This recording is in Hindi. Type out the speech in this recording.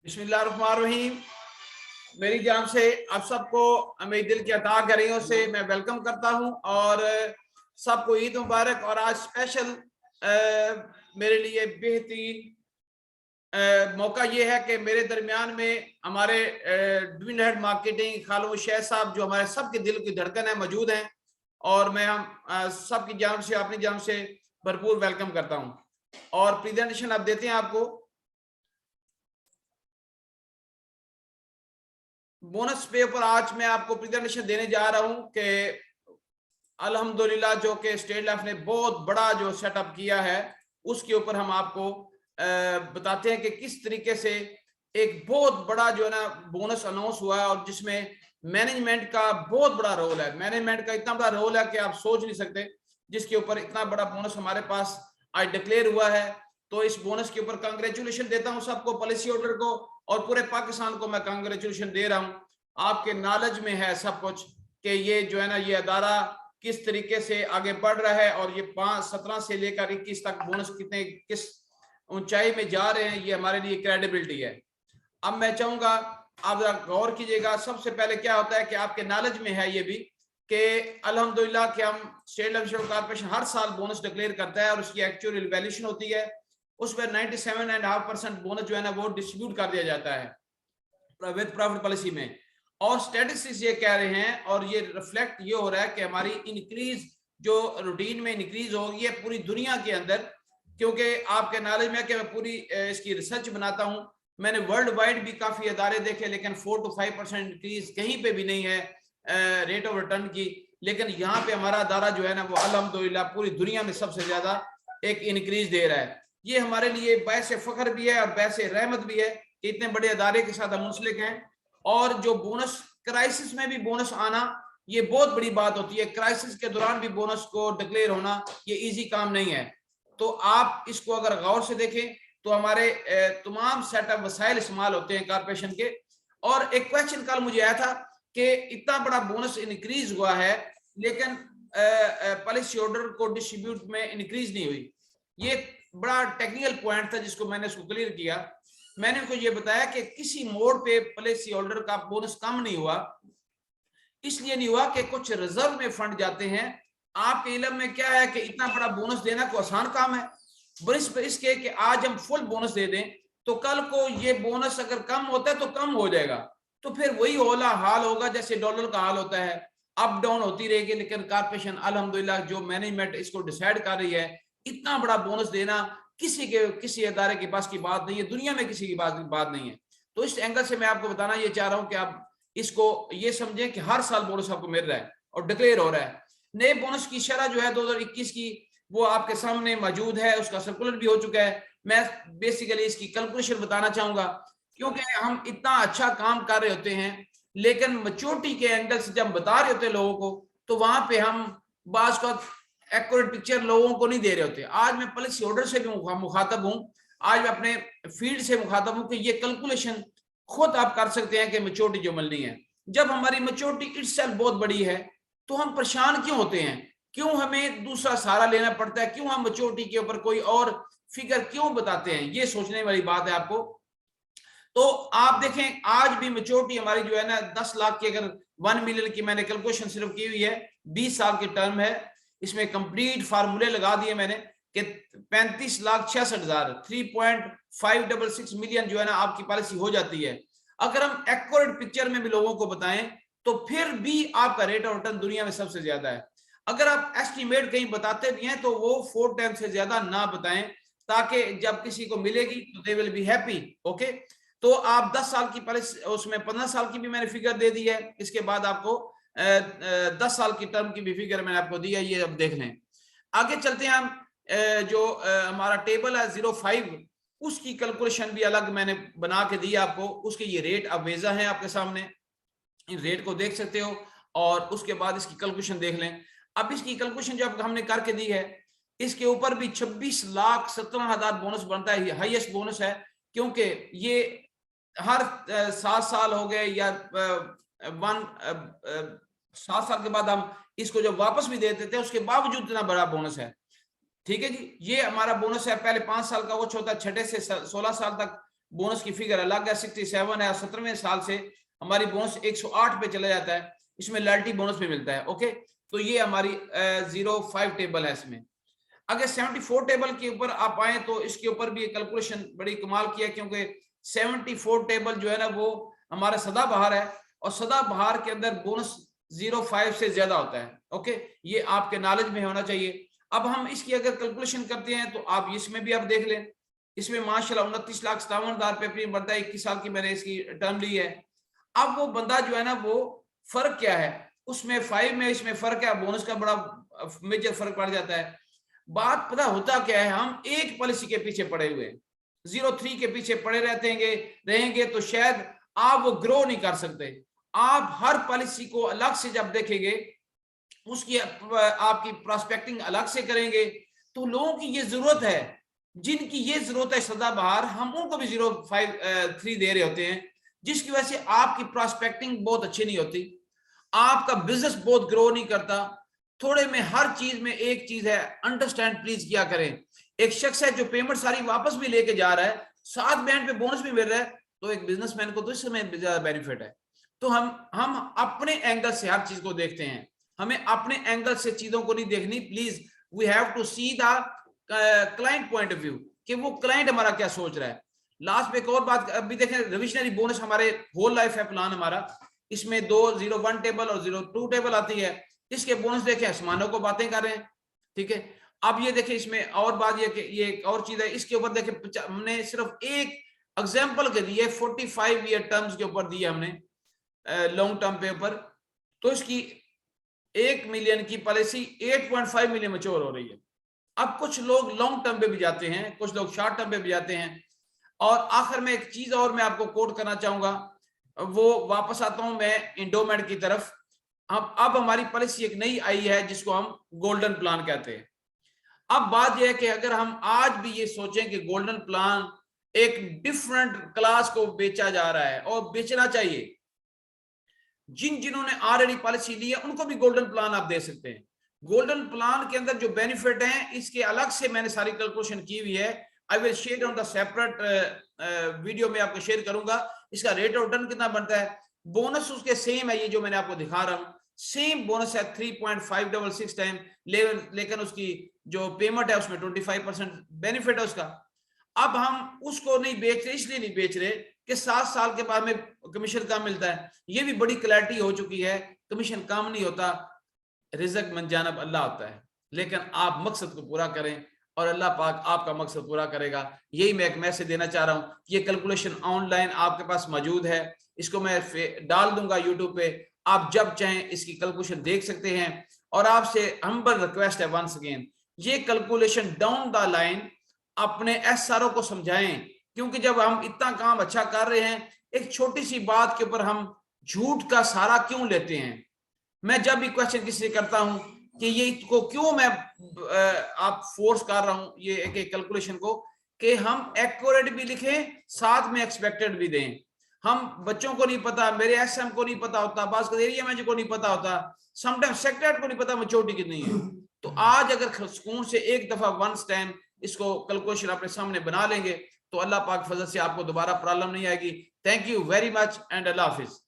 बिस्मिल्लाहिर्रहमानिर्रहीम। मेरी जान से आप सबको मेरे दिल की अता गहराइयों से मैं वेलकम करता हूं और सबको ईद मुबारक। और आज स्पेशल मेरे लिए बेहतरीन मौका ये है कि मेरे दरमियान में हमारे डिवीजन हेड मार्केटिंग खालू शेख साहब, जो हमारे सबके दिल की धड़कन है, मौजूद हैं और मैं हम सबकी जान से, अपनी जान से भरपूर वेलकम करता हूं। और प्रेजेंटेशन आप देते हैं आपको बोनस पे ऊपर। आज मैं आपको प्रेजेंटेशन देने जा रहा हूं कि अल्हम्दुलिल्लाह जो कि स्टेट लाइफ ने बहुत बड़ा जो सेटअप किया है, उसके ऊपर हम आपको बताते हैं कि किस तरीके से एक बहुत बड़ा जो है ना बोनस अनाउंस हुआ है और जिसमें मैनेजमेंट का बहुत बड़ा रोल है। मैनेजमेंट का इतना बड़ा रोल है कि आप सोच नहीं सकते, जिसके ऊपर इतना बड़ा बोनस हमारे पास आज डिक्लेयर हुआ है। तो इस बोनस के ऊपर कांग्रेचुलेशन देता हूं सबको, पॉलिसी होल्डर को और पूरे पाकिस्तान को मैं कांग्रेचुलेशन दे रहा हूं। आपके नॉलेज में है सब कुछ कि ये जो है ना ये अदारा किस तरीके से आगे बढ़ रहा है और ये 17 से लेकर 21 तक बोनस कितने किस ऊंचाई में जा रहे हैं, ये हमारे लिए क्रेडिबिलिटी है। अब मैं चाहूंगा आप जरा गौर कीजिएगा। सबसे पहले क्या होता है कि आपके नॉलेज में है ये भी कि अल्हम्दुलिल्लाह कि हम स्टेट लेवल इंश्योरेंस कॉर्पोरेशन हर साल बोनस डिक्लेयर करता है और उसकी एक्चुअल इवैल्यूएशन होती है। उसमें 97.5% बोनस जो है ना वो डिस्ट्रीब्यूट कर दिया जाता है विद प्रॉफिट पॉलिसी में। और स्टैटिस्टिक्स ये कह रहे हैं और ये रिफ्लेक्ट ये हो रहा है कि हमारी इंक्रीज जो रूटीन में इंक्रीज होगी है पूरी दुनिया के अंदर, क्योंकि आपके नॉलेज में कि मैं पूरी इसकी रिसर्च बनाता हूं। मैंने वर्ल्ड वाइड भी काफी अदारे देखे, लेकिन 4 to 5% इंक्रीज कहीं पे भी नहीं है रेट ऑफ रिटर्न की। लेकिन यहाँ पे हमारा अदारा जो है ना वो अल्हम्दुलिल्लाह पूरी दुनिया में सबसे ज्यादा एक इंक्रीज दे रहा है। ये हमारे लिए बायस फख्र भी है और बायस रहमत भी है कि इतने बड़े अदारे के साथ हम मुंसलिक हैं। और जो बोनस क्राइसिस में भी बोनस आना ये बहुत बड़ी बात होती है। क्राइसिस के दौरान भी बोनस को डिक्लेयर होना ये इजी काम नहीं है। तो आप इसको अगर गौर से देखें तो हमारे तमाम सेटअप वसाइल इस्तेमाल होते हैं कारपोरेशन के। और एक क्वेश्चन कल मुझे आया था कि इतना बड़ा बोनस इंक्रीज हुआ है लेकिन पॉलिसी होल्डर को डिस्ट्रीब्यूट में इंक्रीज नहीं हुई। ये बड़ा टेक्निकल पॉइंट था जिसको मैंने उसको क्लियर किया। मैंने उनको ये बताया कि किसी मोड पे पॉलिसी होल्डर का बोनस कम नहीं हुआ, इसलिए नहीं हुआ कि कुछ रिजर्व में फंड जाते हैं। आपके इल्म में क्या है कि इतना बड़ा बोनस देना कोई आसान काम है? बरिस इसके कि आज हम फुल बोनस दे दें तो कल को ये बोनस अगर कम होता है तो कम हो जाएगा, तो फिर वही होला हाल होगा जैसे डॉलर का हाल होता है, अप डाउन होती रहेगी। लेकिन कारपोरेशन अल्हम्दुलिल्लाह जो मैनेजमेंट इसको डिसाइड कर रही है, इतना बड़ा बोनस देना किसी अदारे के पास की बात नहीं है, दुनिया में किसी की बात नहीं है। तो इस एंगल से मैं आपको बताना ये चाह रहा हूं कि आप इसको ये समझें कि हर साल बोनस आपको मिल रहा है और डिक्लेयर हो रहा है। नए बोनस की शरह जो है 2021 की वो आपके सामने मौजूद है, उसका सर्कुलर भी हो चुका है। मैं बेसिकली इसकी कैलकुलेशन बताना चाहूंगा, क्योंकि हम इतना अच्छा काम कर रहे होते हैं लेकिन मैच्योरिटी के एंगल से जब बता रहे होते हैं लोगों को तो वहां पे हम बाज का एक्यूरेट पिक्चर लोगों को नहीं दे रहे होते। आज मैं पॉलिसी होल्डर से भी मुखातब हूं, आज मैं अपने फील्ड से मुखातब हूं कि ये कैलकुलेशन खुद आप कर सकते हैं कि मैच्योरिटी जो मिलनी है। जब हमारी मैच्योरिटी इटसेल्फ बहुत बड़ी है तो हम परेशान क्यों होते हैं, क्यों हमें दूसरा सहारा लेना पड़ता है, क्यों हम मैच्योरिटी के ऊपर कोई और फिगर क्यों बताते हैं? ये सोचने वाली बात है आपको। तो आप देखें आज भी मैच्योरिटी हमारी जो है ना 10 लाख की, अगर 1 मिलियन की मैंने कैलकुलेशन सिर्फ की हुई है, 20 साल की टर्म है, इसमें कंप्लीट फार्मूले लगा दिए मैंने कि 35,66,000 3.566 मिलियन जो है ना आपकी पॉलिसी हो जाती है। अगर हम एक्यूरेट पिक्चर में भी लोगों को बताएं तो फिर भी आपका रेट ऑफ रिटर्न दुनिया में सबसे ज्यादा है। अगर आप एस्टिमेट कहीं बताते भी हैं तो वो 4 टाइम से ज्यादा ना बताएं, ताकि जब किसी को मिलेगी तो they will be happy. Okay, तो आप 10 साल की पॉलिसी, उसमें 15 साल की भी मैंने फिगर दे दी है, इसके बाद आपको 10 साल की टर्म की भी फिगर मैंने आपको दी है, ये अब देख लें। आगे चलते हैं हम जो हमारा टेबल है 05 उसकी कैलकुलेशन भी अलग मैंने बना के दी आपको। उसके ये रेट अब वेजा है आपके सामने, इन रेट को देख सकते हो और उसके बाद इसकी कैलकुलेशन देख लें। अब इसकी कैलकुलेशन जो हमने करके दी है इसके ऊपर भी 26,17,000 बोनस बनता है, हाईएस्ट बोनस है, क्योंकि ये हर 7 साल हो गए या 7 साल के बाद हम इसको जब वापस भी दे देते हैं उसके बावजूद इतना बड़ा बोनस है। ठीक है जी, ये हमारा बोनस है। पहले 5 साल का वो होता है, छठे से 16 साल तक बोनस की फिगर अलग है, 67 है, 17वें साल से हमारी बोनस 108 पे चला जाता है, इसमें लॉयल्टी बोनस भी मिलता है। ओके, तो ये हमारी 05 टेबल है। इसमें अगर 74 टेबल के ऊपर आप आए तो इसके ऊपर भी कैलकुलेशन बड़ी कमाल की है, क्योंकि 74 टेबल जो है ना वो हमारा सदाबहार है, और सदाबहार के अंदर बोनस 05 से ज्यादा होता है। ओके, ये आपके नॉलेज में होना चाहिए। अब हम इसकी अगर कैलकुलेशन करते हैं तो आप इसमें भी आप देख लें, इसमें माशाल्लाह 29,57,000 पे प्रीमियम बनता है, 21 साल की मैंने इसकी टर्म ली है। अब वो बंदा जो है ना वो फर्क क्या है उसमें 5 में इसमें फर्क है, बोनस का बड़ा मेजर फर्क पड़ जाता है। बात पता होता क्या है, हम एक पॉलिसी के पीछे पड़े हुए 03 के पीछे पड़े रहेंगे तो शायद आप वो ग्रो नहीं कर सकते। आप हर पॉलिसी को अलग से जब देखेंगे, उसकी आपकी प्रोस्पेक्टिंग अलग से करेंगे, तो लोगों की ये जरूरत है, जिनकी ये जरूरत है सदाबहार, हम उनको भी 053 दे रहे होते हैं, जिसकी वजह से आपकी प्रोस्पेक्टिंग बहुत अच्छी नहीं होती, आपका बिजनेस बहुत ग्रो नहीं करता। थोड़े में हर चीज में एक चीज है, अंडरस्टैंड प्लीज किया करें। एक शख्स है जो पेमेंट सारी वापस भी लेके जा रहा है, साथ बैंड पे बोनस भी मिल रहा है, तो एक बिजनेसमैन को तो इस समय ज्यादा बेनिफिट है। तो हम अपने एंगल से हर चीज को देखते हैं, हमें अपने एंगल से चीजों को नहीं देखनी। Please we have to see the client point of view, कि वो क्लाइंट हमारा क्या सोच रहा है। लास्ट में एक और बात अभी देखें, रिविजनरी बोनस हमारे होल लाइफ है प्लान हमारा, इसमें 01 टेबल और 02 टेबल आती है। इसके बोनस देखें, आसमानों को बातें कर रहे हैं, ठीक है। अब ये देखें, इसमें और बात ये कि ये एक और चीज है, इसके ऊपर देखें हमने सिर्फ एक एग्जांपल के लिए 45 ईयर टर्म्स के ऊपर दिए हमने लॉन्ग टर्म पे ऊपर, तो इसकी 1 मिलियन की पॉलिसी 8.5 मिलियन मैच्योर हो रही है। अब कुछ लोग लॉन्ग टर्म पे भी जाते हैं, कुछ लोग शॉर्ट टर्म पे भी जाते हैं। और आखिर में एक चीज और मैं आपको कोट करना चाहूंगा, वो वापस आता हूं मैं इंडोमेड की तरफ। अब हमारी पॉलिसी एक नई आई है जिसको हम गोल्डन प्लान कहते हैं। अब बात यह है कि अगर हम आज भी ये सोचें कि गोल्डन प्लान एक डिफरेंट क्लास को बेचा जा रहा है, और बेचना चाहिए, जिन्होंने ऑलरेडी पॉलिसी ली है उनको भी गोल्डन प्लान आप दे सकते हैं। गोल्डन प्लान के अंदर जो बेनिफिट है, इसके अलग से मैंने सारी कैलकुलेशन की हुई है, I will share on the separate video में आपको शेयर करूंगा। इसका रेट ऑफ रिटर्न कितना बनता है, बोनस उसके सेम है, ये जो मैंने आपको दिखा रहा हूं सेम बोनस है 3.566 टाइम, लेकिन उसकी जो पेमेंट है उसमें 25% बेनिफिट है उसका। अब हम उसको नहीं बेच रहे, इसलिए नहीं बेच रहे कि 7 साल के बाद में कमीशन कम मिलता है। ये भी बड़ी क्लैरिटी हो चुकी है, कमीशन कम नहीं होता, रिज़्क मन जानिब अल्लाह होता है। लेकिन आप मकसद को पूरा करें और अल्लाह पाक आपका मकसद पूरा करेगा। यही मैं एक मैसेज देना चाह रहा हूँ। ये कैलकुलेशन ऑनलाइन आपके पास मौजूद है, इसको मैं डाल दूंगा यूट्यूब पे, आप जब चाहें इसकी कैलकुलेशन देख सकते हैं। और आपसे हम्बल रिक्वेस्ट है वंस अगेन, ये कैलकुलेशन डाउन द लाइन अपने एसआरओ को समझाएं, क्योंकि जब हम इतना काम अच्छा कर रहे हैं, एक छोटी सी बात के ऊपर हम झूठ का सहारा क्यों लेते हैं। मैं जब भी क्वेश्चन किसी से करता हूं कि ये को क्यों मैं आप फोर्स कर रहा हूं ये एक कैलकुलेशन को, कि हम एक्यूरेट भी लिखें साथ में एक्सपेक्टेड भी दें। हम बच्चों को नहीं पता, मेरे एसएम को नहीं पता होता, बास एरिया मैनेजर को नहीं पता होता, समटाइम्स सेक्रेटरी को नहीं पता मैच्योरिटी कितनी है। तो आज अगर सुकून से एक दफा वंस टाइम इसको कैलकुलेशन अपने सामने बना लेंगे तो अल्लाह पाक फजल से आपको दोबारा प्रॉब्लम नहीं आएगी। Thank you very much and Allah Hafiz.